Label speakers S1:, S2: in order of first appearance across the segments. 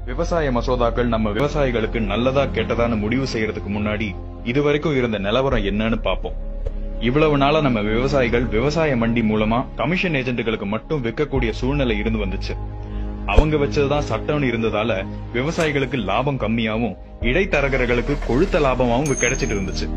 S1: விவசாய மசோதாக்கள் நம்ம விவசாயிகளுக்கு நல்லதா கெட்டதான்னு முடிவு செய்யறதுக்கு முன்னாடி இதுவரைக்கும் இருந்த நிலவரம் என்னன்னு பாப்போம். இவ்வளவு நாளா நம்ம விவசாயிகள் விவசாய மண்டி மூலமா கமிஷன் ஏஜென்ட்டுகளுக்கு மட்டும் விற்கக்கூடிய சூழ்நிலை இருந்து வந்துச்சு. அவங்க வச்சதுதான் சட்டம்னு இருந்ததால விவசாயிகளுக்கு லாபம் கம்மியாவும் இடைத்தரகர்களுக்கு கொழுத்த லாபமாவும் கிடைச்சிட்டு இருந்துச்சு.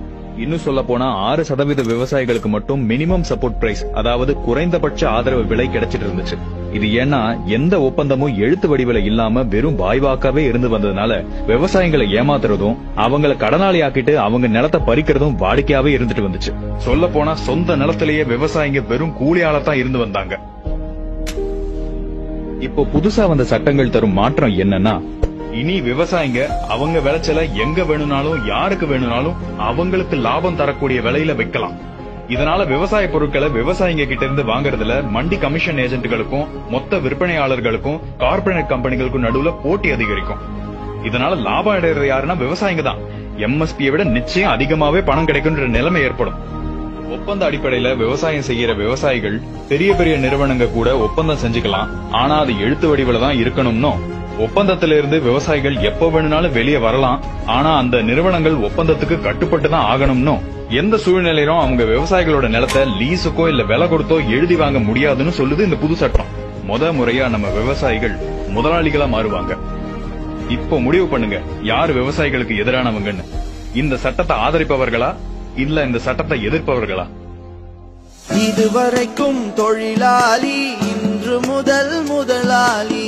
S1: இன்னும் சொல்ல போனா 6% விவசாயிகளுக்கு மட்டும் மினிமம் சப்போர்ட் பிரைஸ், அதாவது குறைந்தபட்ச ஆதரவு விலை கிடைச்சிட்டு இருந்துச்சு. இது ஏன்னா எந்த ஒப்பந்தமும் எழுத்து வடிவில இல்லாம வெறும் வாய்வாக்காவே இருந்து வந்ததுனால விவசாயிகளை ஏமாத்துறதும் அவங்கள கடனாளி ஆக்கிட்டு அவங்க நிலத்தை பறிக்கிறதும் வாடிக்கையாவே இருந்துட்டு வந்துச்சு. சொல்ல போனா சொந்த நிலத்திலேயே விவசாயிங்க வெறும் கூலியாளத்தான் இருந்து வந்தாங்க. இப்போ புதுசா வந்த சட்டங்கள் தரும் மாற்றம் என்னன்னா, இனி விவசாயிங்க அவங்க விளைச்சல எங்க வேணும்னாலும் யாருக்கு வேணும்னாலும் அவங்களுக்கு லாபம் தரக்கூடிய விலையில விற்கலாம். இதனால விவசாய பொருட்களை விவசாயிங்க கிட்ட இருந்து வாங்குறதுல மண்டி கமிஷன் ஏஜென்ட்டுகளுக்கும் மொத்த விற்பனையாளர்களுக்கும் கார்பரேட் கம்பெனிகளுக்கும் நடுவுல போட்டி அதிகரிக்கும். இதனால லாபம் அடைறது யாருன்னா விவசாயிங்க தான். எம்எஸ்பியை விட நிச்சயம் அதிகமாவே பணம் கிடைக்கும்ன்ற நிலைமை ஏற்படும். ஒப்பந்த அடிப்படையில விவசாயம் செய்யற விவசாயிகள் பெரிய பெரிய நிறுவனங்க கூட ஒப்பந்தம் செஞ்சுக்கலாம். ஆனா அது எழுத்து வடிவில தான் இருக்கணும்னோ, ஒப்பந்தத்திலிருந்து விவசாயிகள் எப்ப வேணும்னாலும் வெளியே வரலாம். ஆனா அந்த நிறுவனங்கள் ஒப்பந்தத்துக்கு கட்டுப்பட்டு தான் ஆகணும்னோ, எந்த சூழ்நிலையிலும் அவங்க விவசாயிகளோட நிலத்தை லீஸுக்கோ இல்ல விலை கொடுத்தோ எழுதி வாங்க முடியாதுன்னு சொல்லுது இந்த புது சட்டம். முறையா நம்ம விவசாயிகள் முதலாளிகளா மாறுவாங்க. இப்போ முடிவு பண்ணுங்க, யார் விவசாயிகளுக்கு எதிரானவங்கன்னு. இந்த சட்டத்தை ஆதரிப்பவர்களா இல்ல இந்த சட்டத்தை எதிர்ப்பவர்களா?
S2: இதுவரைக்கும் தொழிலாளி, இன்று முதல் முதலாளி.